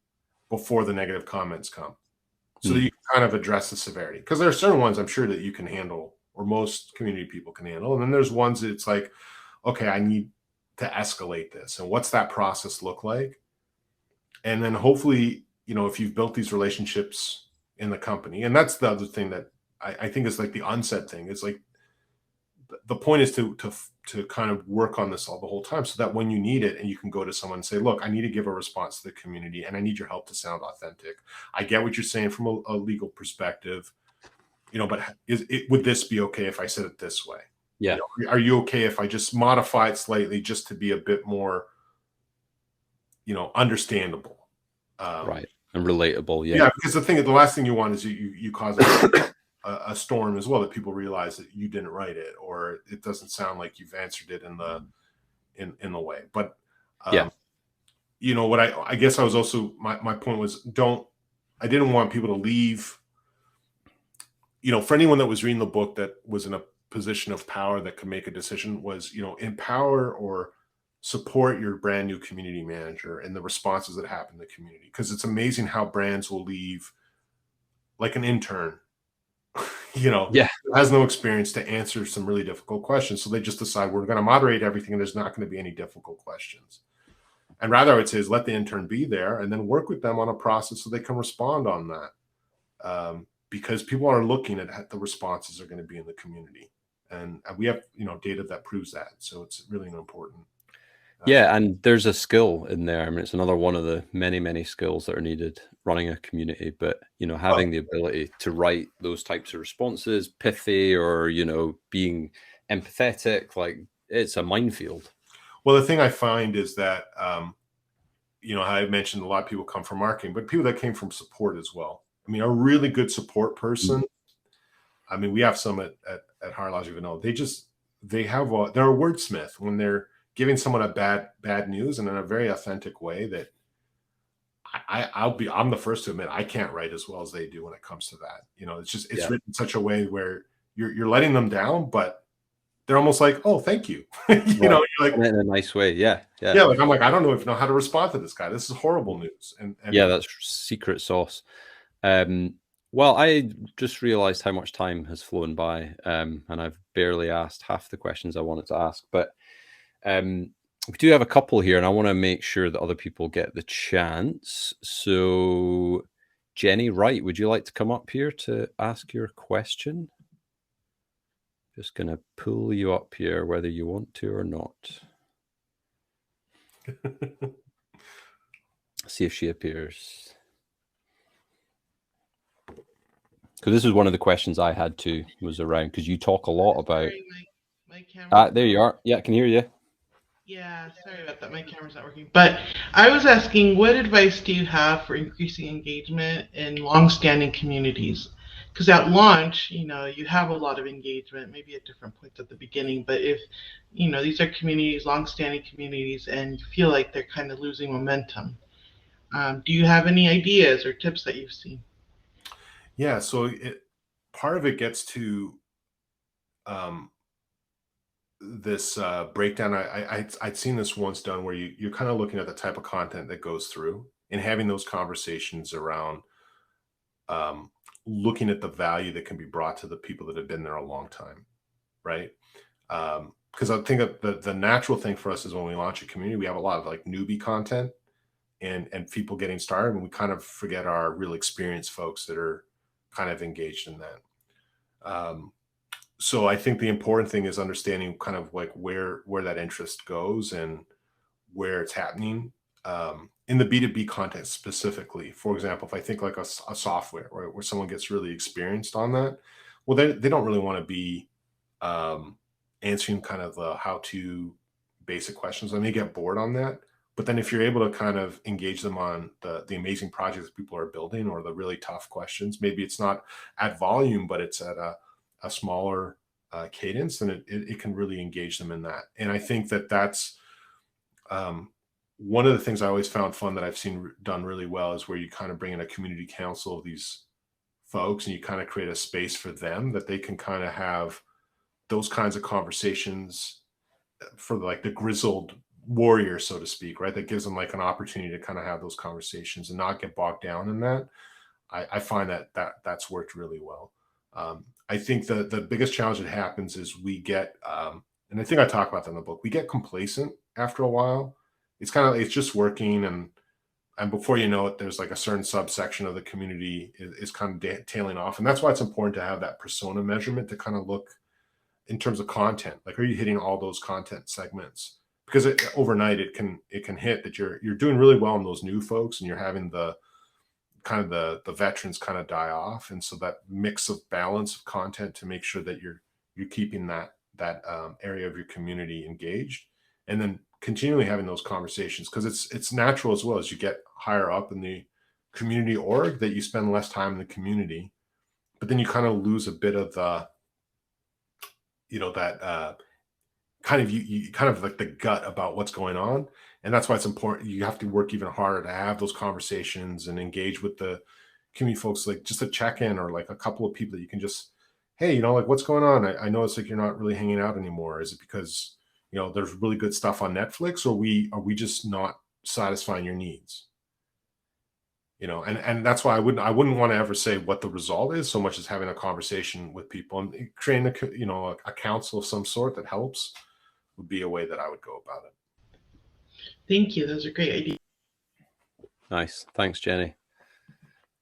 before the negative comments come, so that you can kind of address the severity. Because there are certain ones I'm sure that you can handle, or most community people can handle. And then there's ones that it's like, okay, I need to escalate this. And what's that process look like? And then hopefully, if you've built these relationships in the company, and that's the other thing that I think is like the onset thing. It's like the point is to kind of work on this all the whole time, so that when you need it and you can go to someone and say, look, I need to give a response to the community and I need your help to sound authentic. I get what you're saying from a legal perspective, but would this be okay if I said it this way? Yeah. Are you okay if I just modify it slightly just to be a bit more, understandable? Right. And relatable. Yeah. Yeah. Because the last thing you want is you cause a storm as well, that people realize that you didn't write it, or it doesn't sound like you've answered it in the way. But what I guess I was also, my point was, I didn't want people to leave, for anyone that was reading the book that was in a position of power that could make a decision, was, empower or support your brand new community manager and the responses that happen in the community. Because it's amazing how brands will leave like an intern, has no experience, to answer some really difficult questions. So they just decide, we're going to moderate everything and there's not going to be any difficult questions. And rather, I would say, is let the intern be there and then work with them on a process so they can respond on that. Because people are looking at the responses are going to be in the community. And we have, data that proves that. So it's really important. Yeah, and there's a skill in there. I mean, it's another one of the many, many skills that are needed running a community. But, having the ability to write those types of responses, pithy, or, being empathetic, like, it's a minefield. Well, the thing I find is that, I mentioned a lot of people come from marketing, but people that came from support as well. I mean, a really good support person. I mean, we have some at Higher Vanilla. They're a wordsmith when they're giving someone a bad news, and in a very authentic way that I'm the first to admit I can't write as well as they do when it comes to that. It's written in such a way where you're letting them down, but they're almost like, oh, thank you. You're like, in a nice way. Yeah. Like, I'm like, I don't know how to respond to this guy. This is horrible news. And yeah, that's secret sauce. Well, I just realized how much time has flown by, and I've barely asked half the questions I wanted to ask, but we do have a couple here, and I want to make sure that other people get the chance. So, Jenny Wright, would you like to come up here to ask your question? Just going to pull you up here, whether you want to or not. See if she appears. Because this is one of the questions I had too, was around, because you talk a lot about... My camera. There you are. Yeah, I can hear you. Yeah, sorry about that. My camera's not working. But I was asking, what advice do you have for increasing engagement in long-standing communities? Because at launch, you have a lot of engagement, maybe at different points at the beginning. But if, these are communities, long-standing communities, and you feel like they're kind of losing momentum, do you have any ideas or tips that you've seen? Yeah, so part of it gets to this breakdown. I'd seen this once done where you're kind of looking at the type of content that goes through and having those conversations around looking at the value that can be brought to the people that have been there a long time, right? Because I think the natural thing for us is when we launch a community, we have a lot of like newbie content, and people getting started, and we kind of forget our real experienced folks that are kind of engaged in that. So I think the important thing is understanding kind of like where that interest goes and where it's happening. In the B2B context specifically, for example, if I think like a software, right, where someone gets really experienced on that, well, they don't really want to be answering kind of the how-to basic questions. They may get bored on that. But then if you're able to kind of engage them on the amazing projects people are building or the really tough questions, maybe it's not at volume, but it's at a smaller cadence, and it can really engage them in that. And I think that's one of the things I always found fun that I've seen done really well is where you kind of bring in a community council of these folks and you kind of create a space for them that they can kind of have those kinds of conversations for like the grizzled warrior, so to speak, right? That gives them like an opportunity to kind of have those conversations and not get bogged down in that. I find that's worked really well. I think the biggest challenge that happens is we get, and I think I talk about that in the book, we get complacent after a while. It's kind of, it's just working. And before you know it, there's like a certain subsection of the community is kind of tailing off. And that's why it's important to have that persona measurement to kind of look in terms of content. Like, are you hitting all those content segments? Because overnight it can hit that you're doing really well in those new folks and you're having the veterans kind of die off. And so that mix of balance of content to make sure that you're keeping that area of your community engaged, and then continually having those conversations, because it's natural as well as you get higher up in the community org that you spend less time in the community, but then you kind of lose a bit of the, that kind of you kind of like the gut about what's going on. And that's why it's important. You have to work even harder to have those conversations and engage with the community folks, like just a check-in or like a couple of people that you can just, hey, like what's going on? I know it's like you're not really hanging out anymore. Is it because there's really good stuff on Netflix, or are we just not satisfying your needs? And that's why I wouldn't want to ever say what the result is so much as having a conversation with people and creating a council of some sort that helps would be a way that I would go about it. Thank you. Those are great ideas. Nice. Thanks, Jenny.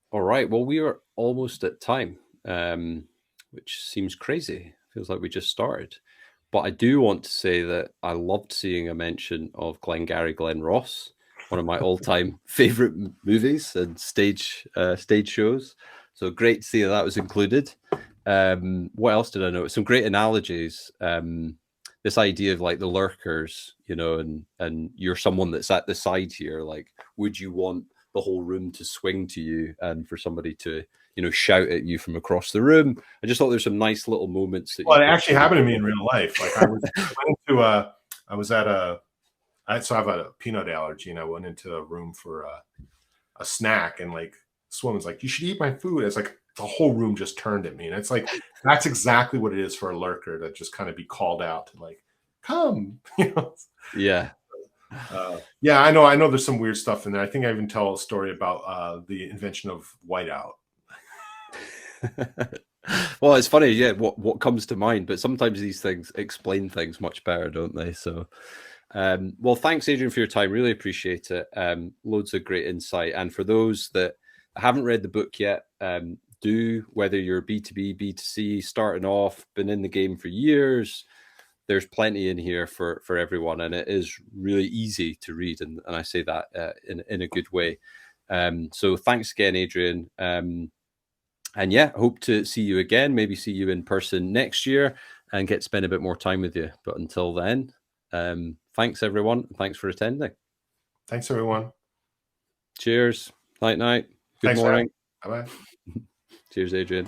All right. Well, we are almost at time, which seems crazy. Feels like we just started. But I do want to say that I loved seeing a mention of Glengarry Glen Ross, one of my all-time favorite movies and stage shows. So great to see that was included. What else did I know? Some great analogies. This idea of like the lurkers, and you're someone that's at the side here. Like, would you want the whole room to swing to you and for somebody to, shout at you from across the room? I just thought there's some nice little moments. Well, it actually happened to me in real life. Like I have a peanut allergy, and I went into a room for a snack, and like this woman's like, "You should eat my food." It's like the whole room just turned at me, and it's like that's exactly what it is for a lurker to just kind of be called out to like, "Come," Yeah. Yeah, I know. There's some weird stuff in there. I think I even tell a story about the invention of whiteout. Well, it's funny, yeah. What comes to mind, but sometimes these things explain things much better, don't they? So. Well, thanks, Adrian, for your time. Really appreciate it. Loads of great insight. And for those that haven't read the book yet, do, whether you're B2B, B2C, starting off, been in the game for years, there's plenty in here for everyone. And it is really easy to read. And I say that in a good way. So thanks again, Adrian. And yeah, hope to see you again, maybe see you in person next year and get to spend a bit more time with you. But until then, thanks, everyone. Thanks for attending. Thanks, everyone. Cheers. Night. Good Thanks, morning. Bye-bye. Cheers, Adrian.